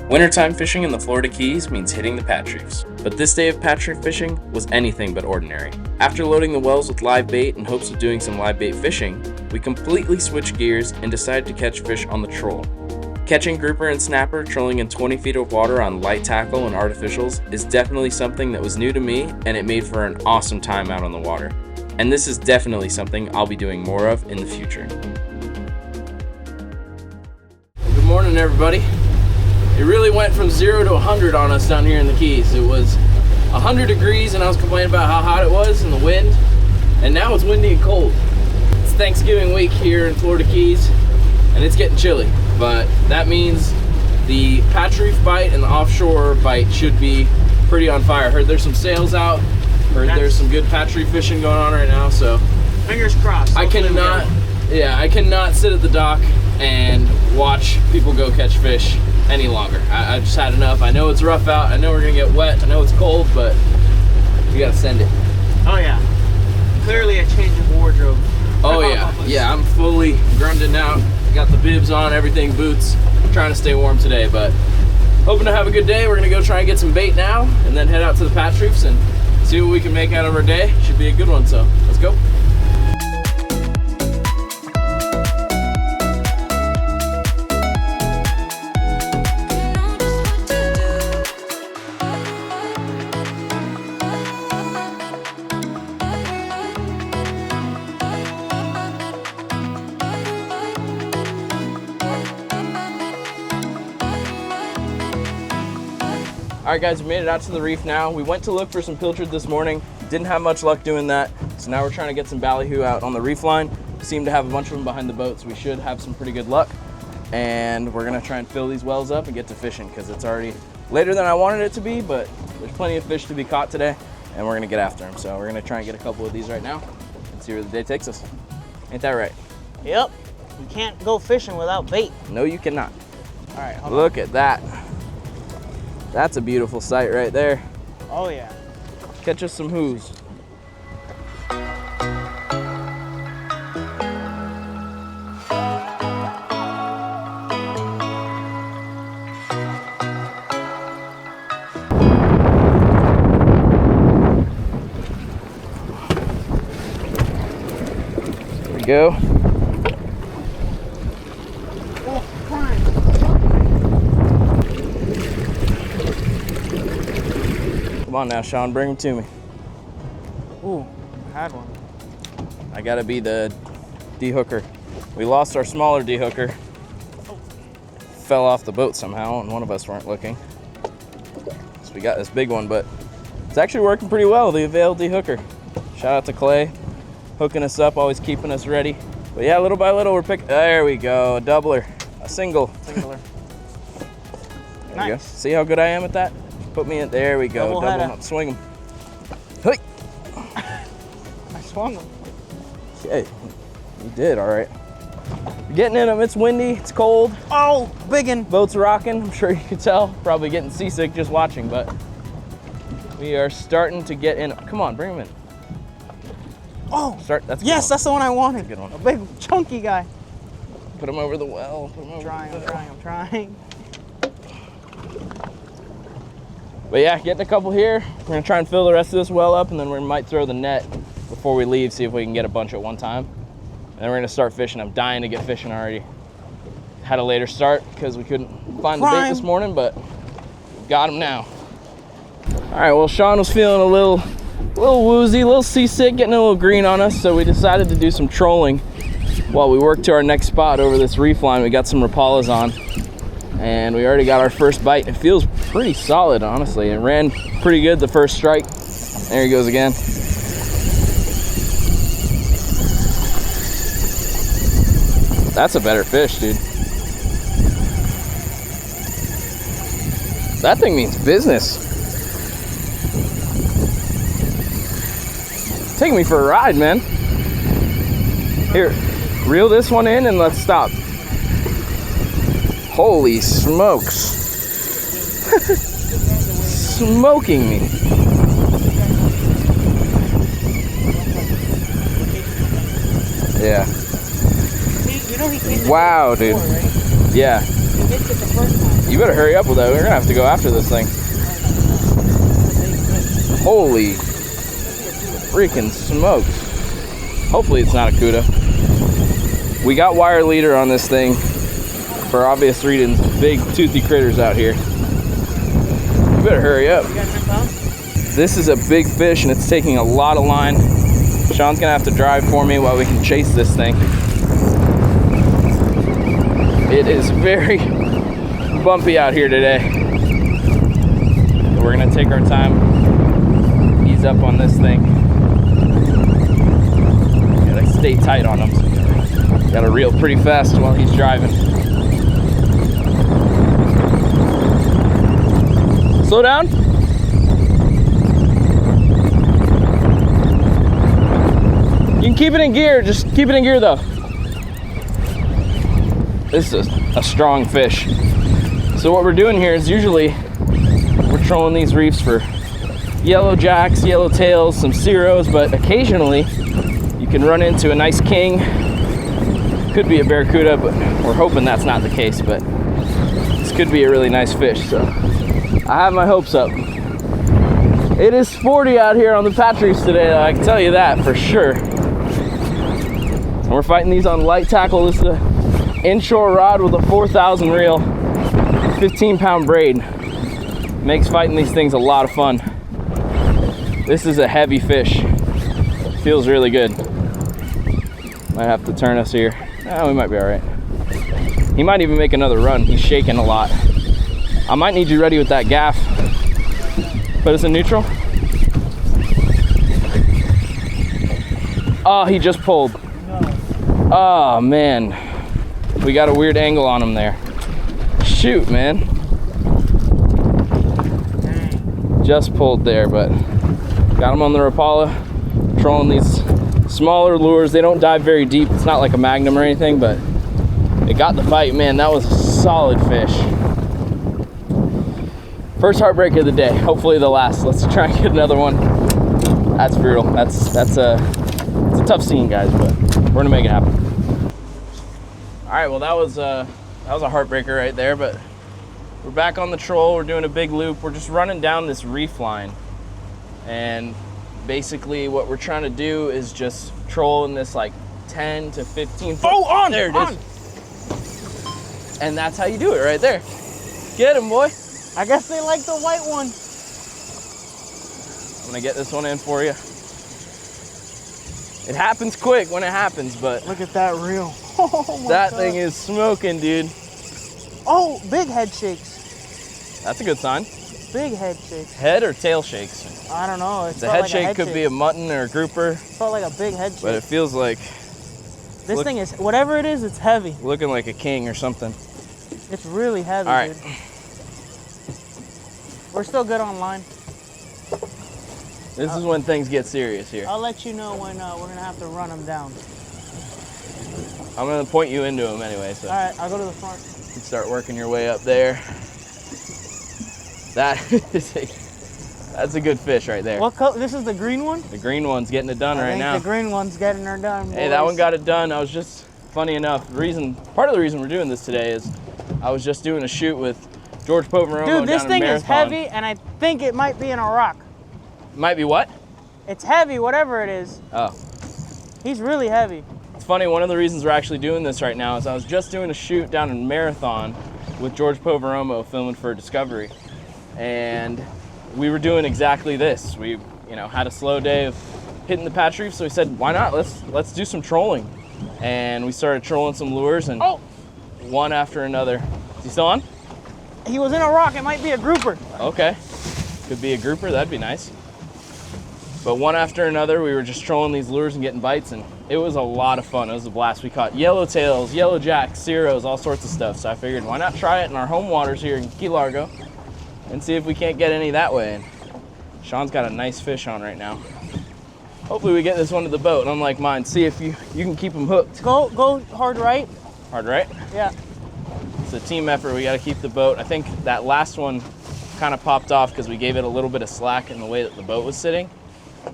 Wintertime fishing in the Florida Keys means hitting the patch reefs, but this day of patch reef fishing was anything but ordinary. After loading the wells with live bait in hopes of doing some live bait fishing, we completely switched gears and decided to catch fish on the troll. Catching grouper and snapper trolling in 20 feet of water on light tackle and artificials is definitely something that was new to me, and it made for an awesome time out on the water. And this is definitely something I'll be doing more of in the future. Good morning, everybody. It really went from 0 to 100 on us down here in the Keys. It was 100 degrees and I was complaining about how hot it was and the wind, and now it's windy and cold. It's Thanksgiving week here in Florida Keys and it's getting chilly, but that means the patch reef bite and the offshore bite should be pretty on fire. Heard there's some sails out, heard there's some good patch reef fishing going on right now, so fingers crossed. I cannot sit at the dock and watch people go catch fish any longer. I just had enough. I know it's rough out, I know we're gonna get wet, I know it's cold, but we gotta send it. Oh yeah, clearly a change of wardrobe. Oh yeah, I'm fully grunded out, got the bibs on, everything, boots, trying to stay warm today, but hoping to have a good day. We're gonna go try and get some bait now and then head out to the patch reefs and see what we can make out of our day. Should be a good one, so let's go. Alright guys, we made it out to the reef now. We went to look for some pilchard this morning. Didn't have much luck doing that. So now we're trying to get some ballyhoo out on the reef line. We seem to have a bunch of them behind the boat, so we should have some pretty good luck. And we're gonna try and fill these wells up and get to fishing because it's already later than I wanted it to be, but there's plenty of fish to be caught today and we're gonna get after them. So we're gonna try and get a couple of these right now and see where the day takes us. Ain't that right? Yep. You can't go fishing without bait. No, you cannot. All right, hold Look at that. That's a beautiful sight right there. Oh yeah. Catch us some whoos. There we go. Come on now, Sean, bring them to me. Ooh, I had one. I gotta be the de-hooker. We lost our smaller de-hooker. Fell off the boat somehow and one of us weren't looking. So we got this big one, but it's actually working pretty well, the Avail de-hooker. Shout out to Clay, hooking us up, always keeping us ready. But yeah, little by little we're picking, there we go, a doubler, a single. Singular. There Nice. we go. See how good I am at that? Put me in, there we go, double them up, swing them. Hey. I swung them. Okay, you did, all right. You're getting in them, it's windy, it's cold. Oh, biggin. Boat's rocking, I'm sure you could tell. Probably getting seasick just watching, but we are starting to get in. Come on, bring them in. Oh, That's a good yes, one. that's the one I wanted. Good one. A big chunky guy. Put him over the well. Put him over I'm trying. But yeah, getting a couple here. We're gonna try and fill the rest of this well up, and then we might throw the net before we leave, see if we can get a bunch at one time. And then we're gonna start fishing. I'm dying to get fishing already. Had a later start because we couldn't find the bait this morning, but got him now. All right, well, Sean was feeling a little woozy, a little seasick, getting a little green on us, so we decided to do some trolling while we worked to our next spot over this reef line. We got some Rapalas on, and we already got our first bite. It feels pretty solid, honestly. It ran pretty good the first strike. There he goes again. That's a better fish, dude. That thing means business. Take me for a ride, man. Here, reel this one in and let's stop. Holy smokes. Smoking me. Yeah. You know he came wow, dude. before, right? Yeah. missed it the first time. You better hurry up with that. We're gonna have to go after this thing. Holy freaking smokes. Hopefully it's not a cuda. We got wire leader on this thing for obvious reasons. Big toothy critters out here. You better hurry up. You got 10 pounds? This is a big fish and it's taking a lot of line. Sean's gonna have to drive for me while we can chase this thing. It is very bumpy out here today. So we're gonna take our time, ease up on this thing. Gotta stay tight on him. Gotta reel pretty fast while he's driving. Slow down. You can keep it in gear, just keep it in gear though. This is a strong fish. So what we're doing here is usually we're trolling these reefs for yellow jacks, yellow tails, some ceros, but occasionally you can run into a nice king. Could be a barracuda, but we're hoping that's not the case, but this could be a really nice fish, so I have my hopes up. It is 40 out here on the patch reefs today, I can tell you that for sure. And we're fighting these on light tackle. This is an inshore rod with a 4,000 reel, 15-pound braid. Makes fighting these things a lot of fun. This is a heavy fish. Feels really good. Might have to turn us here. We might be all right. He might even make another run. He's shaking a lot. I might need you ready with that gaff. Put us in neutral. Oh, he just pulled. Oh man, we got a weird angle on him there. Shoot, man. Just pulled there, but got him on the Rapala. Trolling these smaller lures. They don't dive very deep. It's not like a Magnum or anything, but it got the bite. Man, that was a solid fish. First heartbreak of the day. Hopefully the last. Let's try and get another one. That's brutal. It's a tough scene, guys, but we're gonna make it happen. All right, well that was a heartbreaker right there, but we're back on the troll. We're doing a big loop. We're just running down this reef line, and basically what we're trying to do is just troll in this like 10 to 15 foot. Oh, on! There it is. And that's how you do it right there. Get him, boy. I guess they like the white one. I'm gonna get this one in for you. It happens quick when it happens, but look at that reel. Oh my that God. thing is smoking, dude. Oh, big head shakes. That's a good sign. Big head shakes. Head or tail shakes? I don't know. The head shake could be a mutton or a grouper. It felt like a big head shake. But it feels like this thing is, whatever it is, it's heavy. Looking like a king or something. It's really heavy, all right, dude. We're still good on line. This is when things get serious here. I'll let you know when we're gonna have to run them down. I'm gonna point you into them anyway, so. All right, I'll go to the front. You can start working your way up there. That's a good fish right there. What color? This is the green one? The green one's getting it done right now. The green one's getting her done, boys. Hey, that one got it done. I was just, funny enough, part of the reason we're doing this today is I was just doing a shoot with George Poveromo. Dude, this down thing in is heavy, and I think it might be in a rock. Might be what? It's heavy, whatever it is. Oh. He's really heavy. It's funny, one of the reasons we're actually doing this right now is I was just doing a shoot down in Marathon with George Poveromo filming for Discovery. And we were doing exactly this. We, had a slow day of hitting the patch reef, so we said, why not? Let's do some trolling. And we started trolling some lures, and one after another. Is he still on? He was in a rock. It might be a grouper. Okay. Could be a grouper. That'd be nice. But one after another, we were just trolling these lures and getting bites, and it was a lot of fun. It was a blast. We caught yellowtails, yellow jacks, ceros, all sorts of stuff. So I figured, why not try it in our home waters here in Key Largo and see if we can't get any that way. And Sean's got a nice fish on right now. Hopefully we get this one to the boat, unlike mine. See if you can keep them hooked. Go hard right. Hard right? Yeah. It's a team effort. We got to keep the boat. I think that last one kind of popped off because we gave it a little bit of slack in the way that the boat was sitting.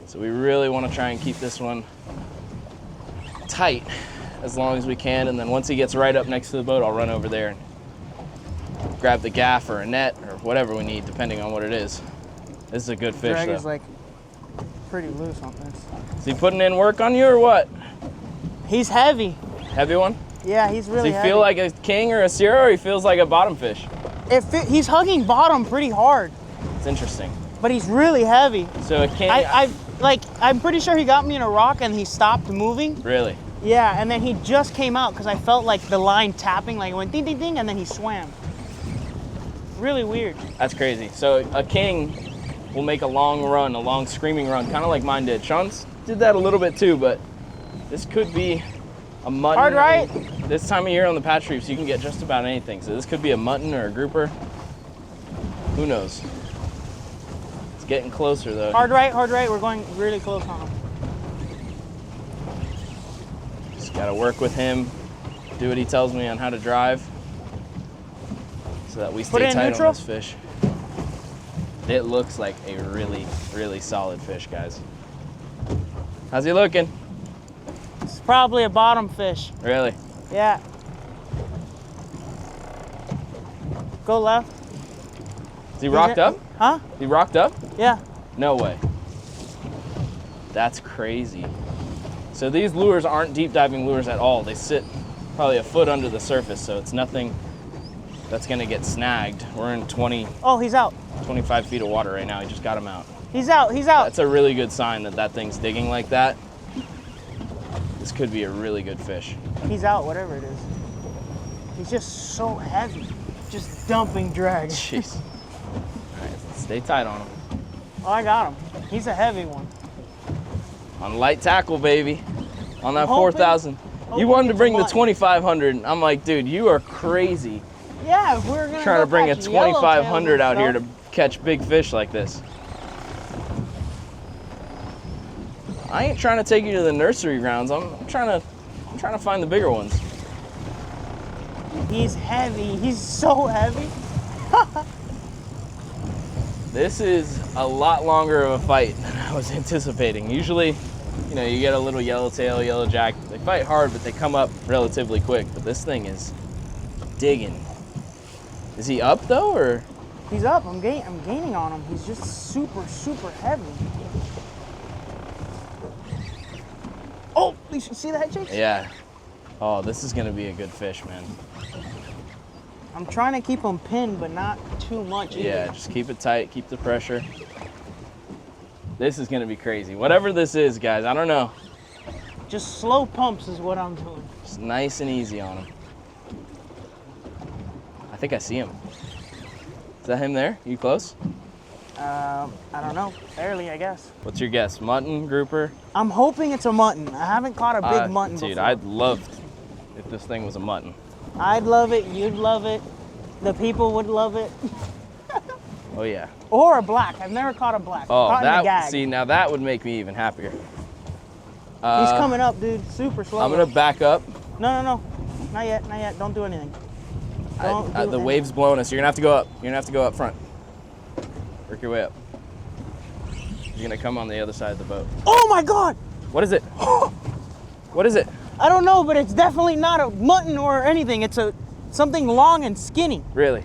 So we really want to try and keep this one tight as long as we can. And then once he gets right up next to the boat, I'll run over there and grab the gaff or a net or whatever we need, depending on what it is. This is a good fish, Drag though. is like pretty loose on this. Is he putting in work on you or what? He's heavy. Heavy one? Yeah, he's really Does he heavy. feel like a king or a Sierra, or he feels like a bottom fish? He's hugging bottom pretty hard, It's interesting. but he's really heavy. So a king, I'm pretty sure he got me in a rock and he stopped moving. really? Yeah, and then he just came out because I felt like the line tapping, like it went ding, ding, ding, and then he swam. Really weird. That's crazy. So a king will make a long run, a long screaming run, kind of like mine did. Sean's did that a little bit too, but this could be a mutton. Hard right? This time of year on the patch reefs, you can get just about anything. So this could be a mutton or a grouper. Who knows? It's getting closer though. Hard right. We're going really close on him. Just gotta work with him, do what he tells me on how to drive, so that we Put stay it in tight neutral? on this fish. It looks like a really, really solid fish, guys. How's he looking? It's probably a bottom fish. Really? Yeah. Go left. Is he rocked up? Huh? He rocked up? Yeah. No way. That's crazy. So these lures aren't deep diving lures at all. They sit probably a foot under the surface, so it's nothing that's gonna get snagged. We're in 20, Oh, he's out. 25 feet of water right now. He just got him out. He's out. He's out. That's a really good sign that that thing's digging like that. This could be a really good fish. He's out, whatever it is. He's just so heavy. Just dumping drag. Jeez. All right, stay tight on him. Oh, I got him. He's a heavy one. On light tackle, baby. On that I'm hoping- 4,000. You hoping wanted to it's bring a the mutton. 2,500. I'm like, dude, you are crazy. Yeah, if we were gonna Trying go to bring a catch yellowtails 2,500 and out here to stuff. catch big fish like this. I ain't trying to take you to the nursery grounds. I'm trying to find the bigger ones. He's heavy. He's so heavy. This is a lot longer of a fight than I was anticipating. Usually, you know, you get a little yellowtail, yellow jack. They fight hard, but they come up relatively quick. But this thing is digging. Is he up though, or? He's up. I'm gaining on him. He's just super, super heavy. Oh, you should see that, Jake? Yeah. Oh, this is gonna be a good fish, man. I'm trying to keep him pinned, but not too much either. Yeah, just keep it tight, keep the pressure. This is gonna be crazy. Whatever this is, guys, I don't know. Just slow pumps is what I'm doing. Just nice and easy on him. I think I see him. Is that him there? You close? I don't know. Barely, I guess. What's your guess? Mutton, grouper? I'm hoping it's a mutton. I haven't caught a big mutton Dude, before. I'd love if this thing was a mutton. I'd love it. You'd love it. The people would love it. Oh yeah. Or a black. I've never caught a black. Oh, Caught in the that, gag. see, now that would make me even happier. He's coming up, dude. Super slow. I'm gonna back up. No. Not yet. Not yet. Don't do anything. Don't do The anything. wave's blowing us. You're gonna have to go up. You're gonna have to go up front. Work your way up. You're gonna come on the other side of the boat. Oh my God! What is it? What is it? I don't know, but it's definitely not a mutton or anything. It's something long and skinny. Really?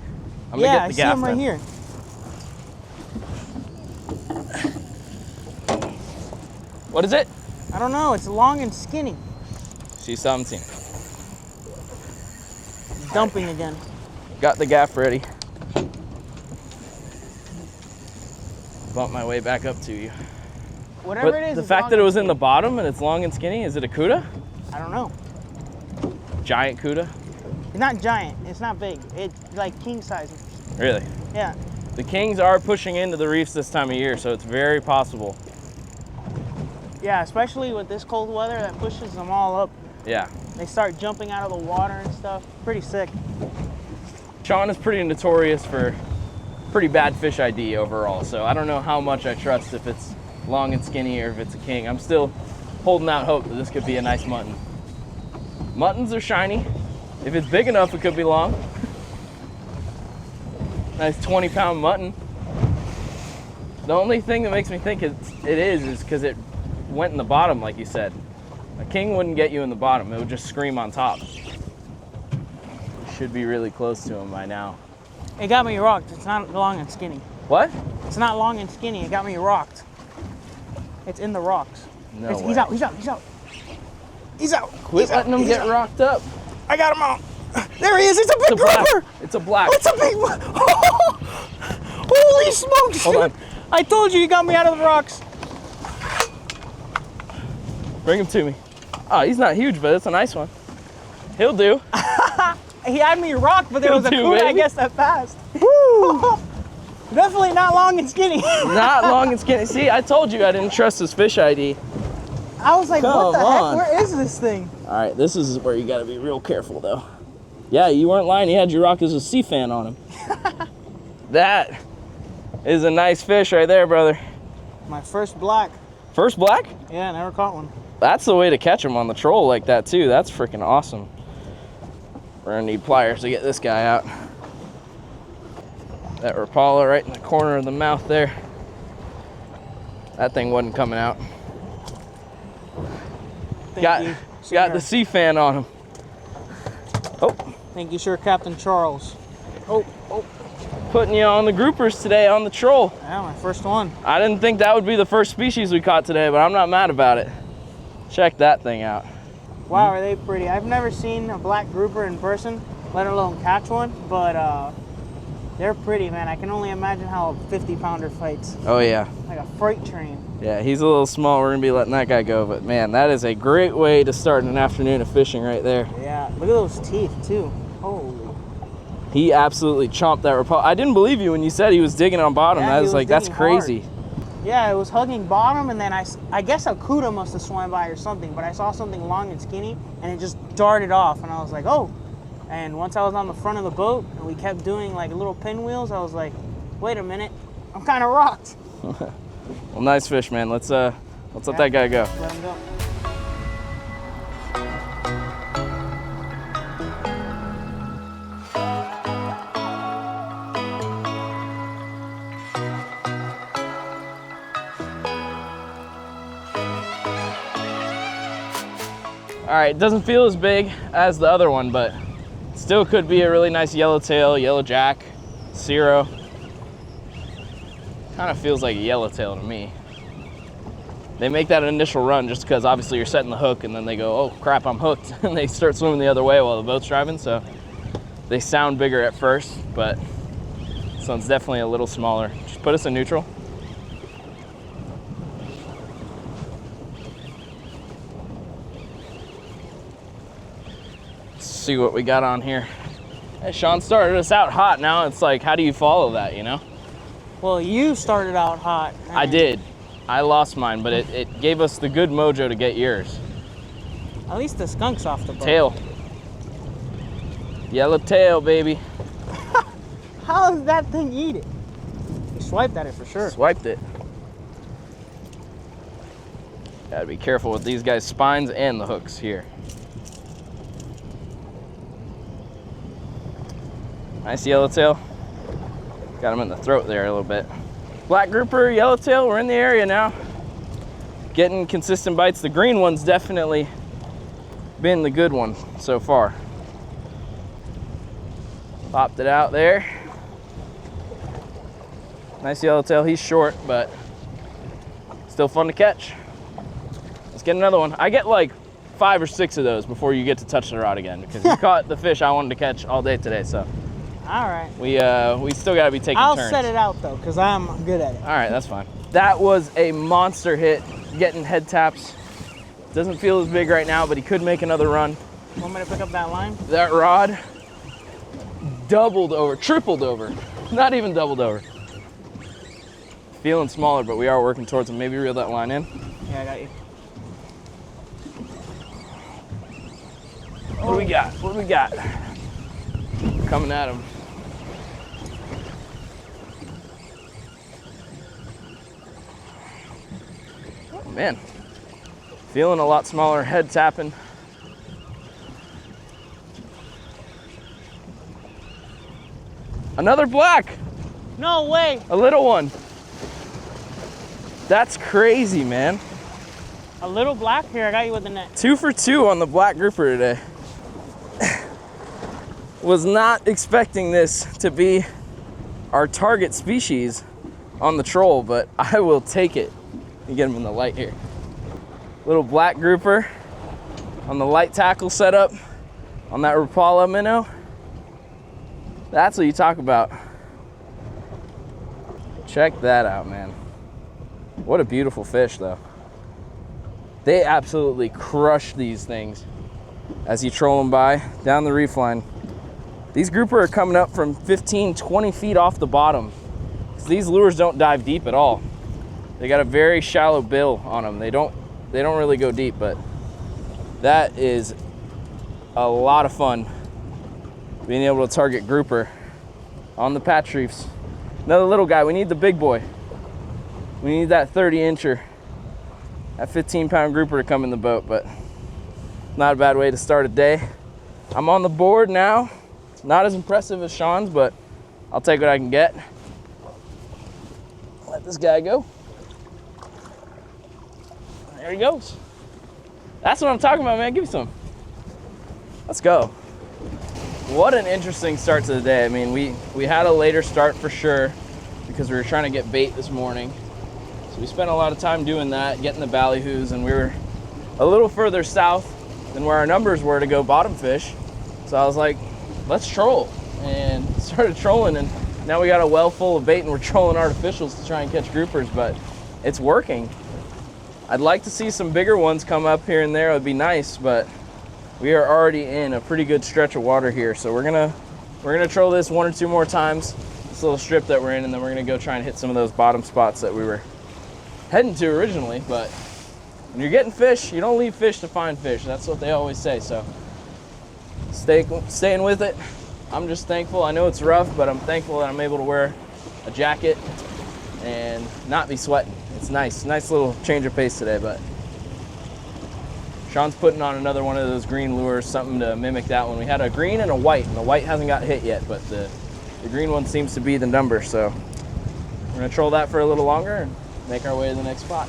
I'm Yeah, gonna I get the see gaff him right then. here. What is it? I don't know. It's long and skinny. She's 17. It's dumping again. Got the gaff ready. Bump my way back up to you. Whatever But it is. the it's fact long that it and was in the skinny. bottom and it's long and skinny, is it a cuda? I don't know. Giant cuda? It's not giant. It's not big. It's like king size. Really? Yeah. The kings are pushing into the reefs this time of year, so it's very possible. Yeah, especially with this cold weather that pushes them all up. Yeah. They start jumping out of the water and stuff. Pretty sick. Sean is pretty notorious for pretty bad fish ID overall, so I don't know how much I trust if it's long and skinny or if it's a king. I'm still holding out hope that this could be a nice mutton. Muttons are shiny. If it's big enough, it could be long. Nice 20-pound mutton. The only thing that makes me think it is because it went in the bottom, like you said. A king wouldn't get you in the bottom. It would just scream on top. Should be really close to him by now. It got me rocked. It's not long and skinny. What? It's not long and skinny. It got me rocked. It's in the rocks. No way. He's out. He's out. He's out. He's out. Quit letting him get rocked up. I got him out. There he is. It's a big grouper. It's a black. It's a big one. Holy smokes. Hold on. I told you he got me out of the rocks. Bring him to me. Oh, he's not huge, but it's a nice one. He'll do. He had me rocked, but there was a He'll do, coon, I baby. guess, that passed. Woo! Definitely not long and skinny. Not long and skinny. See, I told you I didn't trust his fish ID. I was like, what the Come on. heck? Where is this thing? All right, this is where you got to be real careful, though. Yeah, you weren't lying. He had your rock as a sea fan on him. That is a nice fish right there, brother. My first black. First black? Yeah, never caught one. That's the way to catch him on the troll like that, too. That's freaking awesome. We're going to need pliers to get this guy out. That Rapala right in the corner of the mouth there. That thing wasn't coming out. Got the sea fan on him. Oh. Thank you, sir, Captain Charles. Oh. Putting you on the groupers today on the troll. Yeah, my first one. I didn't think that would be the first species we caught today, but I'm not mad about it. Check that thing out. Wow, are they pretty? I've never seen a black grouper in person, let alone catch one, but they're pretty, man. I can only imagine how a 50-pounder fights. Oh, yeah. Like a freight train. Yeah, he's a little small. We're going to be letting that guy go, but man, that is a great way to start an afternoon of fishing right there. Yeah, look at those teeth, too. Holy. He absolutely chomped that Rapala. I didn't believe you when you said he was digging on bottom. Yeah, I was like, that's crazy. Hard. Yeah, it was hugging bottom, and then I guess a cuda must have swam by or something, but I saw something long and skinny, and it just darted off, and I was like, oh. And once I was on the front of the boat, and we kept doing like little pinwheels, I was like, wait a minute, I'm kind of rocked. Well, nice fish, man. Let's let that guy go. Let him go. All right, it doesn't feel as big as the other one, but still could be a really nice yellowtail, yellow jack, Cero. Kind of feels like a yellowtail to me. They make that initial run just because obviously you're setting the hook and then they go, oh crap, I'm hooked. And they start swimming the other way while the boat's driving. So they sound bigger at first, but this one's definitely a little smaller. Just put us in neutral. See what we got on here. Hey, Sean started us out hot. Now it's like, how do you follow that, you know? Well, you started out hot. I did. I lost mine, but it gave us the good mojo to get yours. At least the skunk's off the boat. Tail. Yellow tail, baby. How does that thing eat it? You swiped at it for sure. Swiped it. Gotta be careful with these guys' spines and the hooks here. Nice yellowtail. Got him in the throat there a little bit. Black grouper, yellowtail, we're in the area now. Getting consistent bites. The green one's definitely been the good one so far. Popped it out there. Nice yellowtail. He's short, but still fun to catch. Let's get another one. I get like 5 or 6 of those before you get to touch the rod again, because you caught the fish I wanted to catch all day today. So all right. We still gotta be taking turns. I'll set it out though, because I'm good at it. All right, that's fine. That was a monster hit, getting head taps. Doesn't feel as big right now, but he could make another run. Want me to pick up that line? That rod doubled over, tripled over, not even doubled over. Feeling smaller, but we are working towards him. Maybe reel that line in. Yeah, I got you. What do we got? What do we got? Coming at him. Oh, man. Feeling a lot smaller, head tapping. Another black. No way. A little one. That's crazy, man. A little black? Here, I got you with the net. 2 for 2 on the black grouper today. Was not expecting this to be our target species on the troll, but I will take it. You get him in the light here. Little black grouper on the light tackle setup on that Rapala minnow. That's what you talk about. Check that out, man. What a beautiful fish, though. They absolutely crush these things as you troll them by down the reef line. These grouper are coming up from 15, 20 feet off the bottom. So these lures don't dive deep at all. They got a very shallow bill on them. They don't really go deep, but that is a lot of fun being able to target grouper on the patch reefs. Another little guy. We need the big boy. We need that 30-incher, that 15-pound grouper to come in the boat, but not a bad way to start a day. I'm on the board now. It's not as impressive as Sean's, but I'll take what I can get. Let this guy go. There he goes. That's what I'm talking about, man. Give me some. Let's go. What an interesting start to the day. I mean, we had a later start for sure because we were trying to get bait this morning. So we spent a lot of time doing that, getting the ballyhoos, and we were a little further south than where our numbers were to go bottom fish. So I was like, let's troll, and started trolling, and now we got a well full of bait and we're trolling artificials to try and catch groupers, but it's working. I'd like to see some bigger ones come up here and there. It would be nice, but we are already in a pretty good stretch of water here. So we're gonna troll this one or two more times, this little strip that we're in, and then we're gonna go try and hit some of those bottom spots that we were heading to originally. But when you're getting fish, you don't leave fish to find fish. That's what they always say. So staying with it. I'm just thankful. I know it's rough, but I'm thankful that I'm able to wear a jacket and not be sweating. It's nice little change of pace today. But Sean's putting on another one of those green lures, something to mimic that one. We had a green and a white, and the white hasn't got hit yet, but the green one seems to be the number. So we're gonna troll that for a little longer and make our way to the next spot.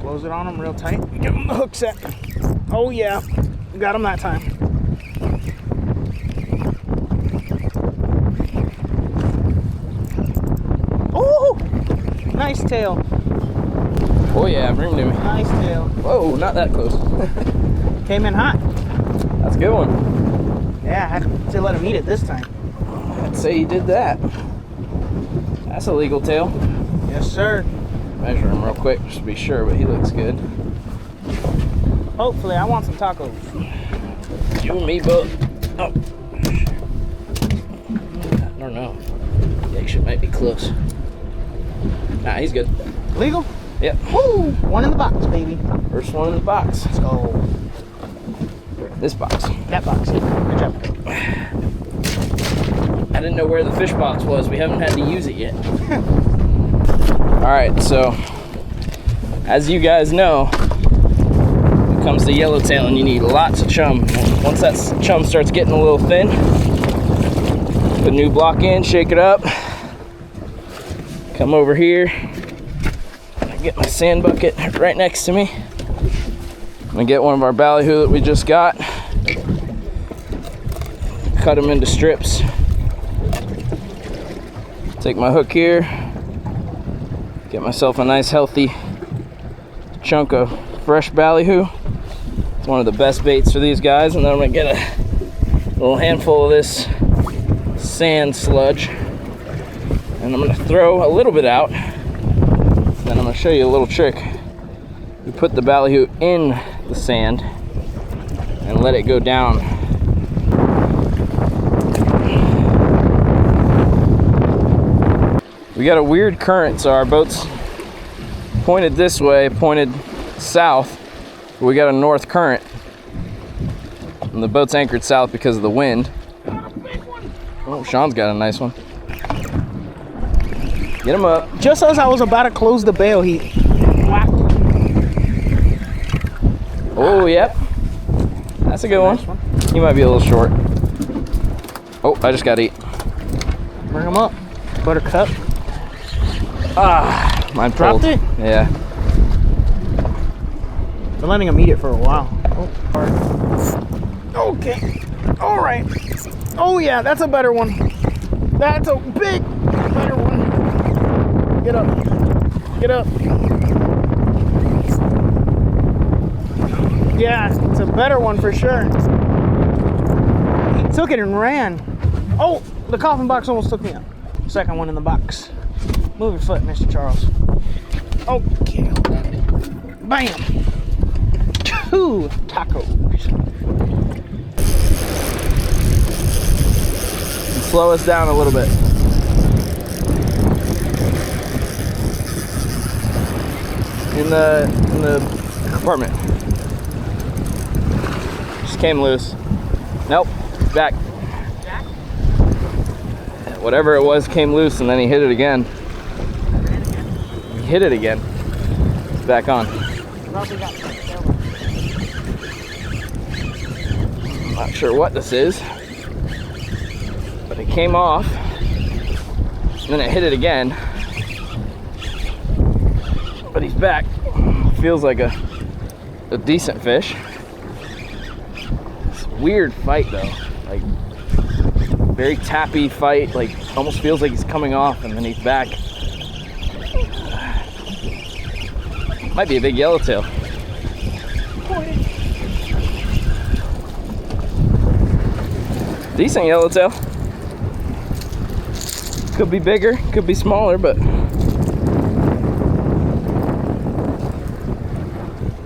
Close it on them real tight. Give them the hook set. Oh yeah, we got them that time. Oh, nice tail. Oh yeah, bring him to me. Nice tail. Whoa, not that close. Came in hot. That's a good one. Yeah, I had to let him eat it this time. I'd say he did that. That's a legal tail. Yes, sir. Measure him real quick just to be sure, but he looks good. Hopefully, I want some tacos. You and me both. Oh. I don't know. Yeah, you might be close. Nah, he's good. Legal? Yep. Woo! One in the box, baby. First one in the box. Let's go. This box. That box. Good job. I didn't know where the fish box was. We haven't had to use it yet. All right, so as you guys know, when it comes to yellowtailing, you need lots of chum. And once that chum starts getting a little thin, put a new block in, shake it up, come over here. Get my sand bucket right next to me. I'm gonna get one of our ballyhoo that we just got, cut them into strips, take my hook here, get myself a nice healthy chunk of fresh ballyhoo. It's one of the best baits for these guys. And then I'm gonna get a little handful of this sand sludge, and I'm gonna throw a little bit out. Then I'm going to show you a little trick. You put the ballyhoo in the sand and let it go down. We got a weird current, so our boat's pointed this way, pointed south. But we got a north current. And the boat's anchored south because of the wind. Oh, Sean's got a nice one. Get him up. Just as I was about to close the bail, he whacked. Oh, yep. That's a good one. He might be a little short. Oh, I just got to eat. Bring him up. Buttercup. Ah, mine pulled. Dropped it? Yeah. Been letting him eat it for a while. Oh, okay. All right. Oh, yeah, that's a better one. That's a big better one. Get up. Get up. Yeah, it's a better one for sure. He took it and ran. Oh, the coffin box almost took me out. Second one in the box. Move your foot, Mr. Charles. Okay. Bam. 2 tacos. Slow us down a little bit. In the compartment. Just came loose. Nope, back. Whatever it was came loose and then he hit it again. He hit it again. It's back on. Not sure what this is, but it came off and then it hit it again. But he's back. Feels like a decent fish. It's a weird fight though. Like very tappy fight, like almost feels like he's coming off and then he's back. Might be a big yellowtail. Decent yellowtail. Could be bigger, could be smaller, but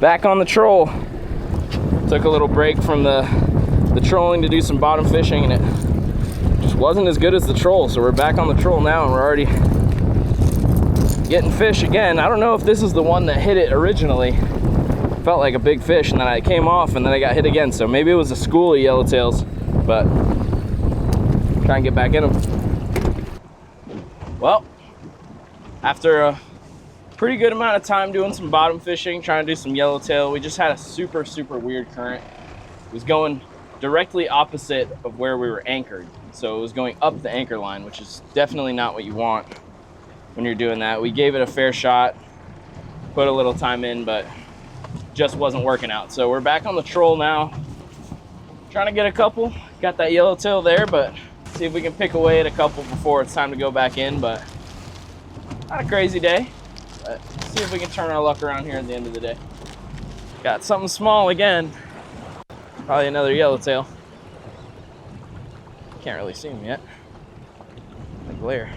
back on the troll. Took a little break from the trolling to do some bottom fishing and it just wasn't as good as the troll. So we're back on the troll now and we're already getting fish again. I don't know if this is the one that hit it originally. Felt like a big fish and then I came off and then I got hit again. So maybe it was a school of yellowtails, but try and get back in them. Well, after a pretty good amount of time doing some bottom fishing, trying to do some yellowtail, we just had a super weird current. It was going directly opposite of where we were anchored. So it was going up the anchor line, which is definitely not what you want when you're doing that. We gave it a fair shot, put a little time in, but just wasn't working out. So we're back on the troll now, trying to get a couple. Got that yellowtail there, but see if we can pick away at a couple before it's time to go back in. But not a crazy day, but see if we can turn our luck around here at the end of the day. Got something small again, probably another yellowtail. Can't really see him yet, the glare.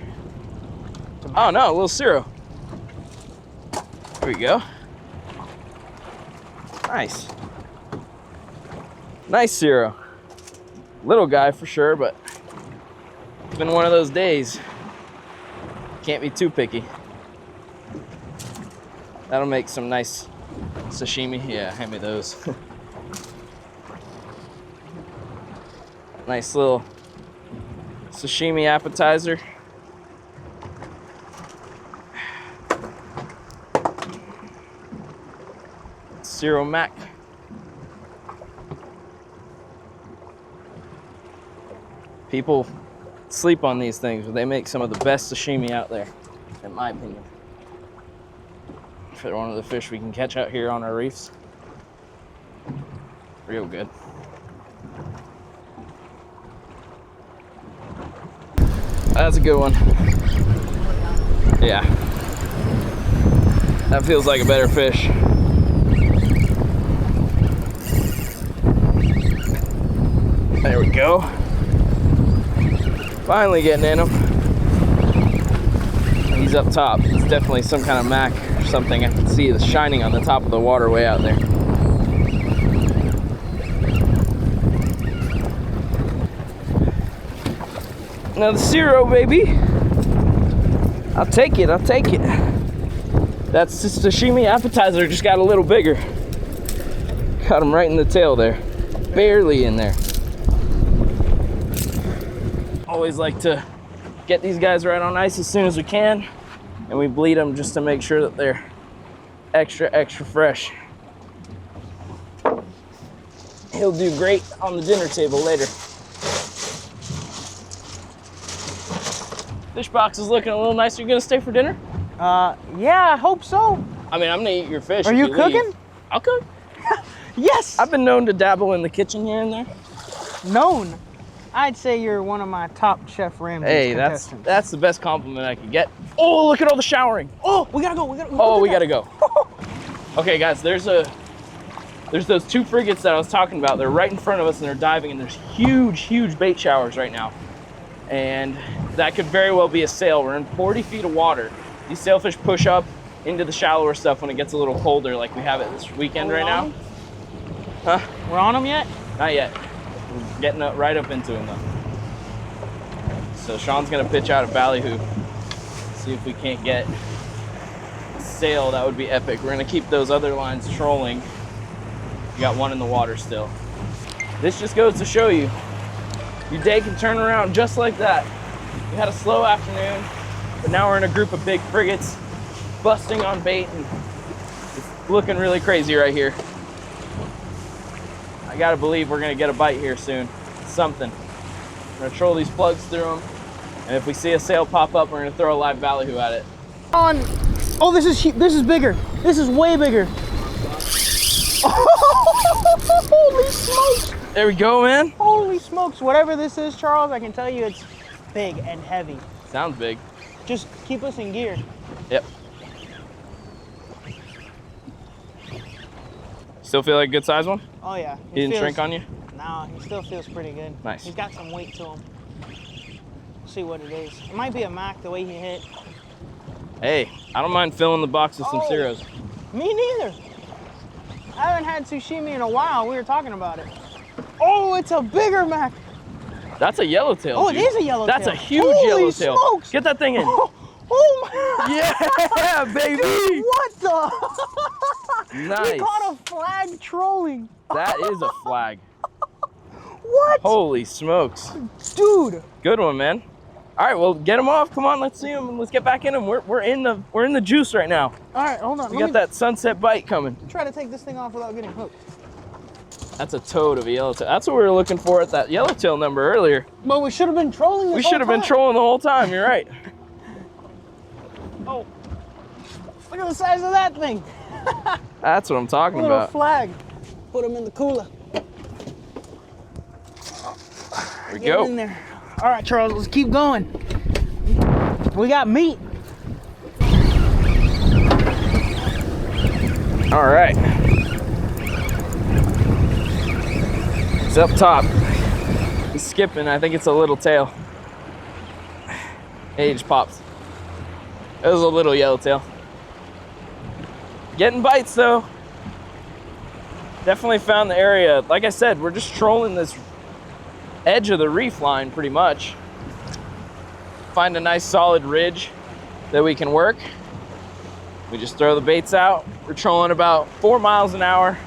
Oh no, a little Cero. There we go. Nice. Nice Cero. Little guy for sure, but it's been one of those days. Can't be too picky. That'll make some nice sashimi. Yeah, hand me those. Nice little sashimi appetizer. Cero Mac. People sleep on these things, but they make some of the best sashimi out there, in my opinion. For one of the fish we can catch out here on our reefs. Real good. That's a good one. Yeah. That feels like a better fish. There we go. Finally getting in him. He's up top. It's definitely some kind of mac or something. I can see the shining on the top of the water way out there. Another Cero, baby. I'll take it, I'll take it. That's the sashimi appetizer, just got a little bigger. Got him right in the tail there. Barely in there. Always like to get these guys right on ice as soon as we can, and we bleed them just to make sure that they're extra fresh. He'll do great on the dinner table later. Fish box is looking a little nicer. You gonna stay for dinner? Yeah, I hope so. I mean, I'm gonna eat your fish. Are you cooking? Leave. I'll cook. Yes. I've been known to dabble in the kitchen here and there. Known. I'd say you're one of my top Chef Ramsay's Hey, contestants. that's the best compliment I could get. Oh, look at all the showering. Oh, we gotta go. We gotta go. Okay, guys, there's those 2 frigates that I was talking about. They're right in front of us and they're diving, and there's huge bait showers right now. And that could very well be a sail. We're in 40 feet of water. These sailfish push up into the shallower stuff when it gets a little colder, like we have it this weekend right now. Huh? We're on them yet? Not yet. We're getting right up into them though. So Sean's gonna pitch out a ballyhoo. See if we can't get a sail. That would be epic. We're gonna keep those other lines trolling. We got one in the water still. This just goes to show you, your day can turn around just like that. We had a slow afternoon, but now we're in a group of big frigates busting on bait, and it's looking really crazy right here. I gotta believe we're gonna get a bite here soon. Something. We're gonna troll these plugs through them, and if we see a sail pop up, we're gonna throw a live ballyhoo at it. Oh, this is bigger. This is way bigger. Holy smokes! There we go, man. Holy smokes! Whatever this is, Charles, I can tell you it's big and heavy. Sounds big. Just keep us in gear. Yep. Still feel like a good size one? Oh yeah. He didn't shrink on you? No, he still feels pretty good. Nice. He's got some weight to him. See what it is. It might be a Mac the way he hit. Hey, I don't mind filling the box with some zeros. Me neither. I haven't had sushimi in a while. We were talking about it. Oh, it's a bigger Mac. That's a yellowtail. Oh, dude. it is a yellowtail. That's a huge Holy yellowtail. smokes. Get that thing in. Oh my. Yeah, baby. Dude, what the? Nice. We caught a flag trolling. That is a flag. What? Holy smokes. Dude. Good one, man. All right, well, get them off. Come on, let's see them, and let's get back in them. We're in the juice right now. All right, hold on. We got that sunset bite coming. Try to take this thing off without getting hooked. That's a toad of a yellowtail. That's what we were looking for at that yellowtail number earlier. But we should have been trolling this We should have been trolling the whole time. You're right. Oh, look at the size of that thing. That's what I'm talking Little about. flag. Put them in the cooler. There we Get 'em go. in there. All right, Charles, let's keep going. We got meat. All right. It's up top. He's skipping. I think it's a little tail. Hey, he just pops. It was a little yellowtail. Getting bites though. Definitely found the area. Like I said, we're just trolling this edge of the reef line pretty much. Find a nice solid ridge that we can work. We just throw the baits out. We're trolling about 4 miles an hour.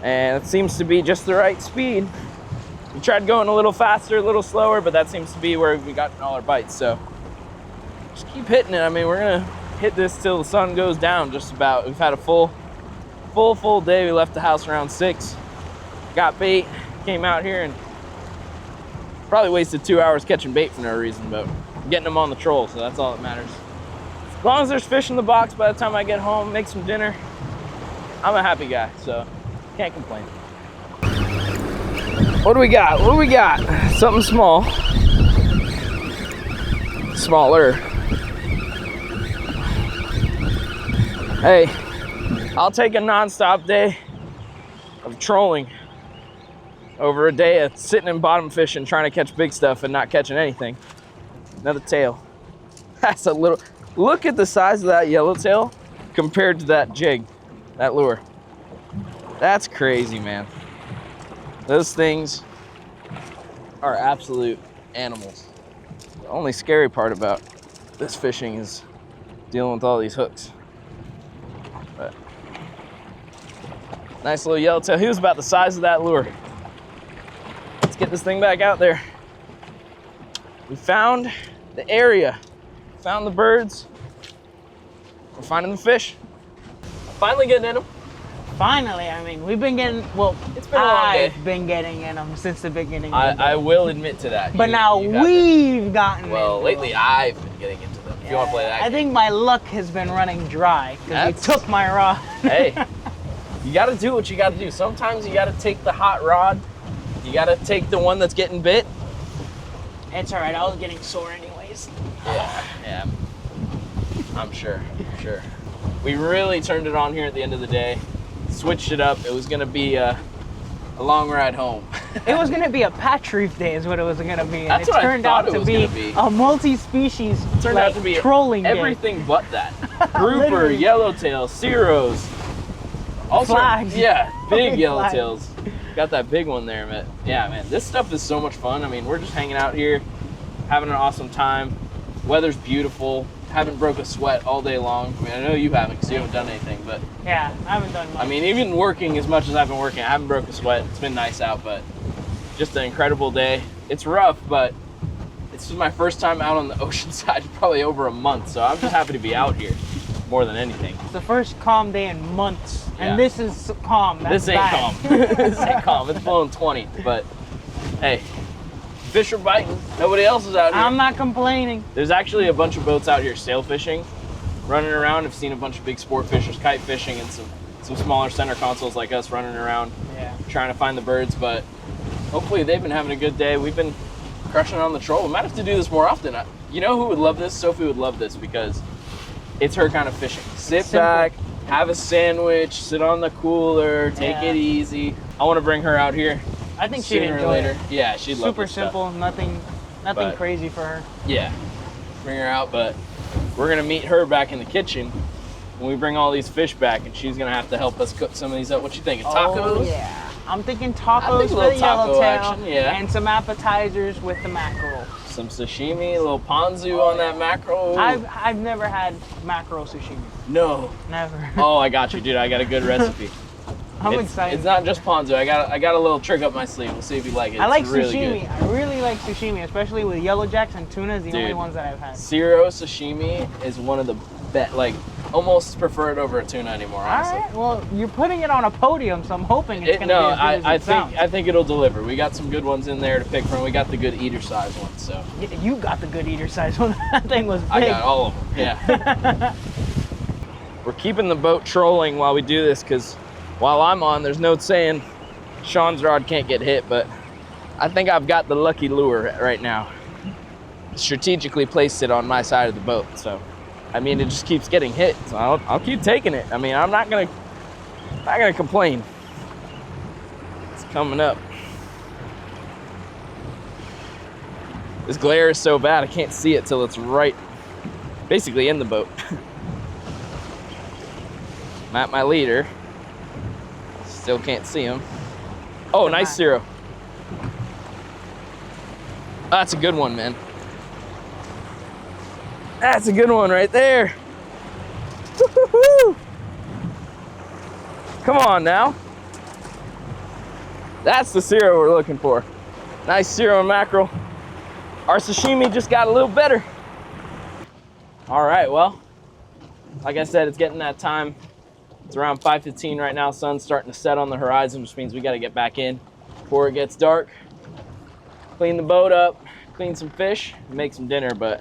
And it seems to be just the right speed. We tried going a little faster, a little slower, but that seems to be where we got all our bites. So just keep hitting it. I mean, we're gonna hit this till the sun goes down just about. We've had a full day. We left the house around 6. Got bait, came out here and probably wasted 2 hours catching bait for no reason, but getting them on the troll, so that's all that matters. As long as there's fish in the box by the time I get home, make some dinner, I'm a happy guy, so can't complain. What do we got? What do we got? Something small. Smaller. Hey, I'll take a non-stop day of trolling over a day of sitting in bottom fishing trying to catch big stuff and not catching anything. Another tail. That's a little, look at the size of that yellowtail compared to that jig, that lure. That's crazy, man. Those things are absolute animals. The only scary part about this fishing is dealing with all these hooks. But nice little yellowtail. He was about the size of that lure. Let's get this thing back out there. We found the area, found the birds. We're finding the fish. Finally getting in them. Finally, I mean, we've been getting, well, It's been a long day. I've been getting in them since the beginning of the day. I will admit to that. But now we've gotten Well, into lately them. I've been getting into them. If you want to play that I game. think my luck has been running dry because That's- you took my rod. Hey, you got to do what you got to do. Sometimes you got to take the hot rod. You gotta take the one that's getting bit. It's all right. I was getting sore anyways. Yeah. I'm sure. We really turned it on here at the end of the day. Switched it up. It was gonna be a long ride home. It was gonna be a patch reef day, is what it was gonna be. And That's it what I turned thought out it to was be gonna be. a multi-species Turned out to be trolling day. everything but that. Grouper, Literally. yellowtail, Ceros. Also, Flags. yeah, big Big yellowtails. Got that big one there, man. Yeah, man, this stuff is so much fun. I mean, we're just hanging out here, having an awesome time. Weather's beautiful. Haven't broke a sweat all day long. I mean, I know you haven't because you haven't done anything, but Yeah, I haven't done much. I mean, even working as much as I've been working, I haven't broke a sweat. It's been nice out, but just an incredible day. It's rough, but this is my first time out on the ocean side in probably over a month, so I'm just happy to be out here more than anything. It's the first calm day in months, Yeah. and this is calm. That's This ain't bad. calm. This ain't calm. It's blowing 20, but hey, fish are biting. Nobody else is out here. I'm not complaining. There's actually a bunch of boats out here sail fishing, running around. I've seen a bunch of big sport fishers kite fishing and some smaller center consoles like us running around Yeah. trying to find the birds, but hopefully they've been having a good day. We've been crushing it on the troll. We might have to do this more often. You know who would love this? Sophie would love this because it's her kind of fishing. Sit Simple. back, have a sandwich, sit on the cooler, take Yeah. it easy. I want to bring her out here I think she'd sooner or enjoy later. it. Yeah, she'd love Super this stuff. simple, nothing But- crazy for her. Yeah, bring her out, but we're gonna meet her back in the kitchen when we bring all these fish back, and she's gonna have to help us cook some of these up. What you thinking? Tacos? Oh, yeah. I'm thinking tacos I think a for little the taco yellowtail action, yeah. and some appetizers with the mackerel. Some sashimi, a little ponzu on that mackerel. Ooh. I've never had mackerel sashimi. No. Never. Oh, I got you, dude. I got a good recipe. I'm it's, excited. It's not just ponzu. I got a little trick up my sleeve. We'll see if you like it. I like It's really sashimi. good. I really like sashimi, especially with yellow jacks and tuna is the only Dude. ones that I've had. Zero sashimi is one of the best. Like, almost prefer it over a tuna anymore, honestly. All right. Well, you're putting it on a podium, so I'm hoping it's going to be as good as it sounds. I think it'll deliver. We got some good ones in there to pick from. We got the good eater size ones, so You got the good eater size one. That thing was big. I got all of them. Yeah. We're keeping the boat trolling while we do this because while I'm on, there's no saying Sean's rod can't get hit, but I think I've got the lucky lure right now. Strategically placed it on my side of the boat, so I mean it just keeps getting hit. So I'll keep taking it. I mean I'm not gonna complain. It's coming up. This glare is so bad I can't see it till it's right, basically in the boat. I'm at my leader. Still can't see him. Oh, nice zero. That's a good one, man. That's a good one right there. Woo-hoo-hoo. Come on now. That's the zero we're looking for. Nice zero mackerel. Our sashimi just got a little better. All right, well, like I said, it's getting that time. It's around 5:15 right now. Sun's starting to set on the horizon, which means we got to get back in before it gets dark. Clean the boat up, clean some fish, and make some dinner. But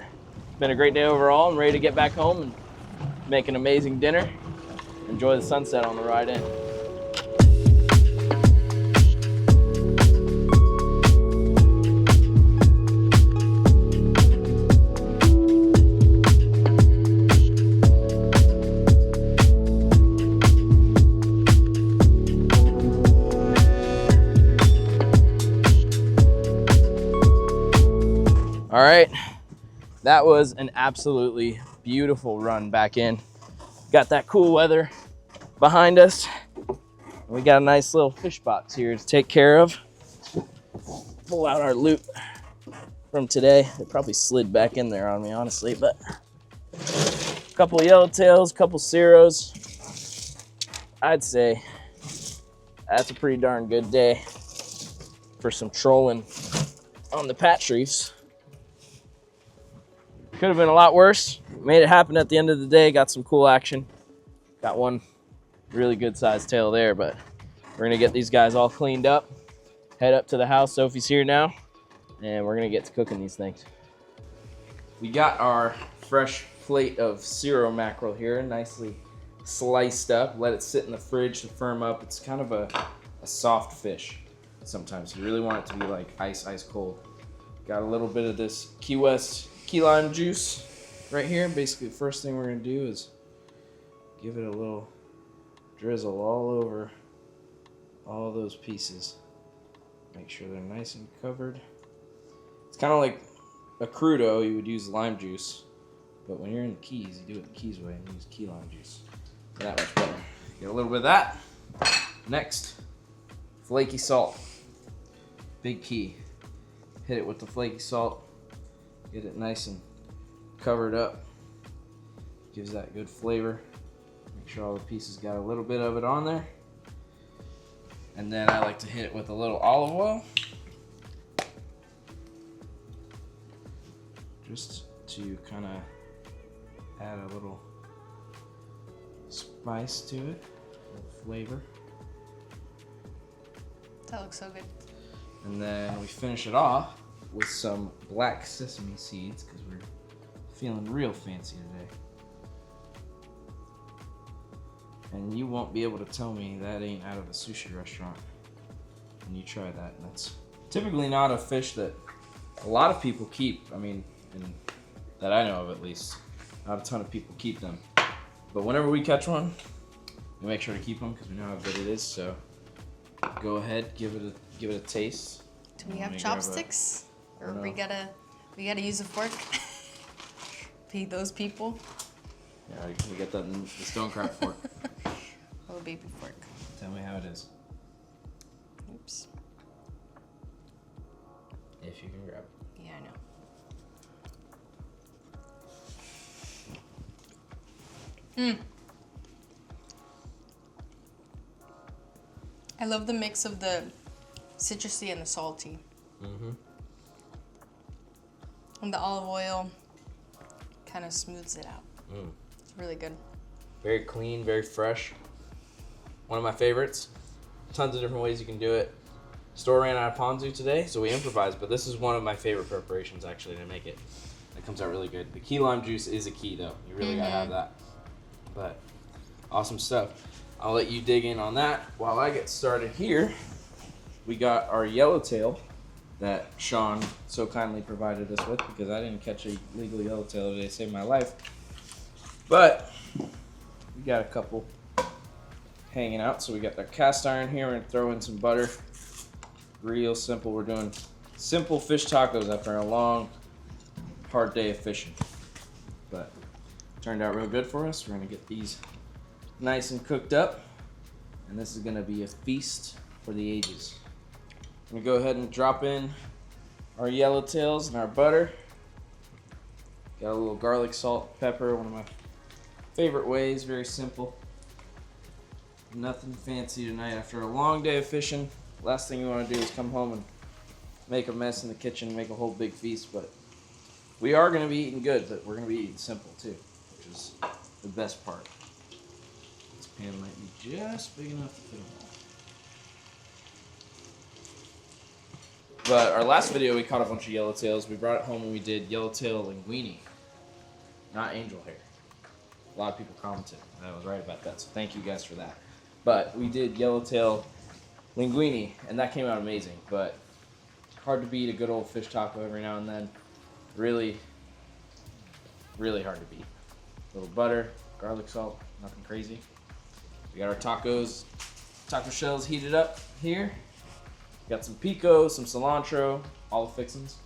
it's been a great day overall. I'm ready to get back home and make an amazing dinner. Enjoy the sunset on the ride in. All right, that was an absolutely beautiful run back in. Got that cool weather behind us. We got a nice little fish box here to take care of. Pull out our loot from today. It probably slid back in there on me, honestly, but a couple yellowtails, couple ceros. I'd say that's a pretty darn good day for some trolling on the patch reefs. Could have been a lot worse. Made it happen at the end of the day. Got some cool action. Got one really good sized tail there, but we're gonna get these guys all cleaned up. Head up to the house. Sophie's here now, and we're gonna get to cooking these things. We got our fresh plate of zero mackerel here, nicely sliced up. Let it sit in the fridge to firm up. It's kind of a soft fish. sometimes. You really want it to be like ice cold. Got a little bit of this Key West key lime juice right here. Basically, the first thing we're gonna do is give it a little drizzle all over all those pieces. Make sure they're nice and covered. It's kind of like a crudo, you would use lime juice, but when you're in the Keys, you do it the Keys way and use key lime juice. That much better. Get a little bit of that. Next, flaky salt. Big key. Hit it with the flaky salt. Get it nice and covered up. Gives that good flavor. Make sure all the pieces got a little bit of it on there. And then I like to hit it with a little olive oil. Just to kind of add a little spice to it, a little flavor. That looks so good. And then we finish it off with some black sesame seeds because we're feeling real fancy today. And you won't be able to tell me that ain't out of a sushi restaurant when you try that. And that's typically not a fish that a lot of people keep. I mean, that I know of at least. Not a ton of people keep them. But whenever we catch one, we make sure to keep them because we know how good it is. So go ahead, give it a taste. Do we have chopsticks? Or we gotta use a fork? Feed those people? Yeah, you get that in the Stonecraft fork. Oh, baby fork. Tell me how it is. Oops. If you can grab it. Yeah, I know. I love the mix of the citrusy and the salty. Mm-hmm. And the olive oil kind of smooths it out. It's really good. Very clean, very fresh. One of my favorites. Tons of different ways you can do it. Store ran out of ponzu today, so we improvised, but this is one of my favorite preparations actually to make it. It comes out really good. The key lime juice is a key though. You really gotta have that. But awesome stuff. I'll let you dig in on that. While I get started here, we got our yellowtail that Sean so kindly provided us with because I didn't catch a legal yellowtail today to save my life. But we got a couple hanging out. So we got the cast iron here. We're gonna throw in some butter. Real simple. We're doing simple fish tacos after a long, hard day of fishing. But turned out real good for us. We're gonna get these nice and cooked up. And this is gonna be a feast for the ages. I'm gonna go ahead and drop in our yellowtails and our butter. Got a little garlic, salt, pepper, one of my favorite ways, very simple. Nothing fancy tonight after a long day of fishing. Last thing you want to do is come home and make a mess in the kitchen and make a whole big feast, but we are going to be eating good, but we're going to be eating simple too, which is the best part. This pan might be just big enough to fit them all. But our last video, we caught a bunch of yellowtails. We brought it home and we did yellowtail linguine, not angel hair. A lot of people commented, and I was right about that, so thank you guys for that. But we did yellowtail linguine, and that came out amazing, but hard to beat a good old fish taco every now and then. Really, really hard to beat. A little butter, garlic salt, nothing crazy. We got our tacos, taco shells heated up here. Got some pico, some cilantro, all the fixins.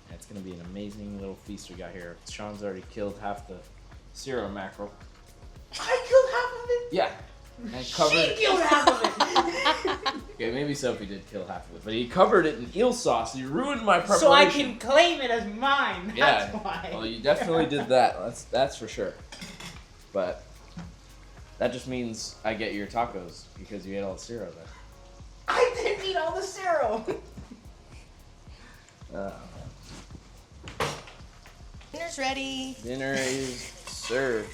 And it's gonna be an amazing little feast we got here. Sean's already killed half the Ciro mackerel. I killed half of it. Yeah. And covered She killed half of it. Okay, maybe Sophie did kill half of it, but he covered it in eel sauce. You ruined my preparation. So I can claim it as mine. That's why. Well, you definitely did that. That's for sure. But that just means I get your tacos because you ate all the Ciro then. I didn't eat all the Ciro. Dinner's ready. Dinner is served.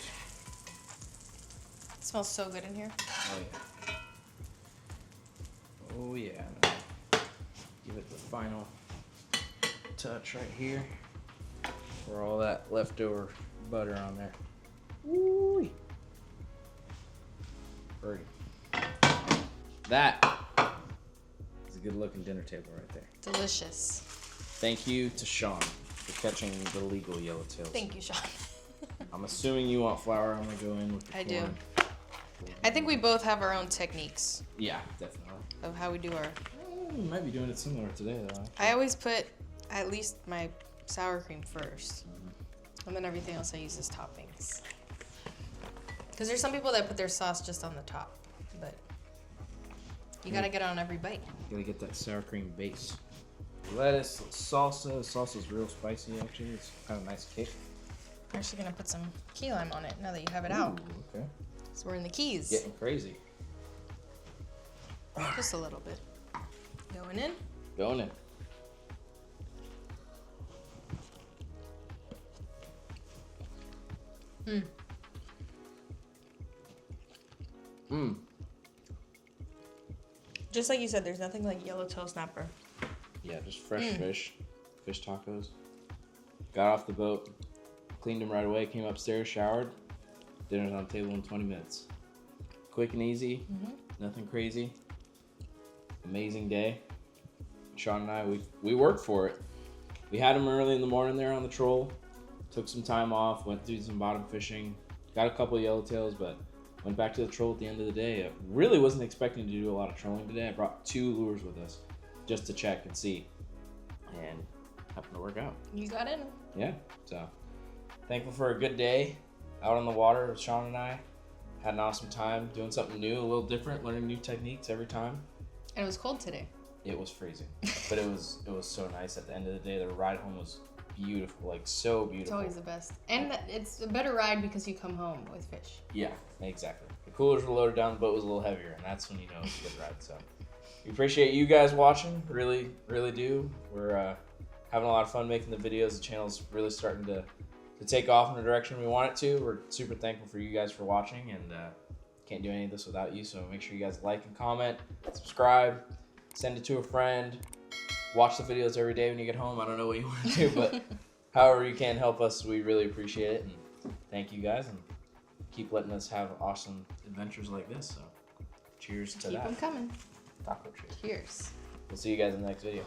It smells so good in here. Oh yeah. Oh yeah. Give it the final touch right here. For all that leftover butter on there. Woo! Pretty. That is a good looking dinner table right there. Delicious. Thank you to Sean for catching the legal yellowtails. Thank you, Sean. I'm assuming you want flour. I'm gonna go in with the I do. corn. I think we both have our own techniques Yeah, definitely. of how we do our. We might be doing it similar today though. I always put at least my sour cream first, and then everything else I use as toppings. Because there's some people that put their sauce just on the top, but you gotta get it on every bite. You gotta get that sour cream base. Lettuce, salsa. The salsa's real spicy actually. It's kind of nice kick. I'm actually gonna put some key lime on it now that you have it out. Ooh, okay. So we're in the Keys. Getting crazy. Just a little bit. Going in. Going in. Just like you said, there's nothing like yellowtail snapper. Yeah, just fresh fish tacos. Got off the boat, cleaned them right away, came upstairs, showered. Dinner's on the table in 20 minutes. Quick and easy, nothing crazy. Amazing day. Sean and I, we worked for it. We had them early in the morning there on the troll. Took some time off, went through some bottom fishing. Got a couple of yellowtails, but went back to the troll at the end of the day. I really wasn't expecting to do a lot of trolling today. I brought 2 lures with us just to check and see. And happened to work out. You got in. Yeah, so thankful for a good day out on the water with Sean and I. Had an awesome time doing something new, a little different, learning new techniques every time. And it was cold today. It was freezing, but it was so nice. At the end of the day, the ride home was beautiful, like so beautiful. It's always the best. And it's a better ride because you come home with fish. Yeah, exactly. The coolers were loaded down, the boat was a little heavier, and that's when you know it's a good ride. So we appreciate you guys watching, really, really do. We're having a lot of fun making the videos. The channel's really starting to take off in the direction we want it to. We're super thankful for you guys for watching, and can't do any of this without you. So make sure you guys like and comment, subscribe, send it to a friend, watch the videos every day when you get home. I don't know what you want to do, but however you can help us, we really appreciate it. And thank you guys, and keep letting us have awesome adventures like this. So cheers to that. Keep them coming. Taco cheers. Cheers. We'll see you guys in the next video.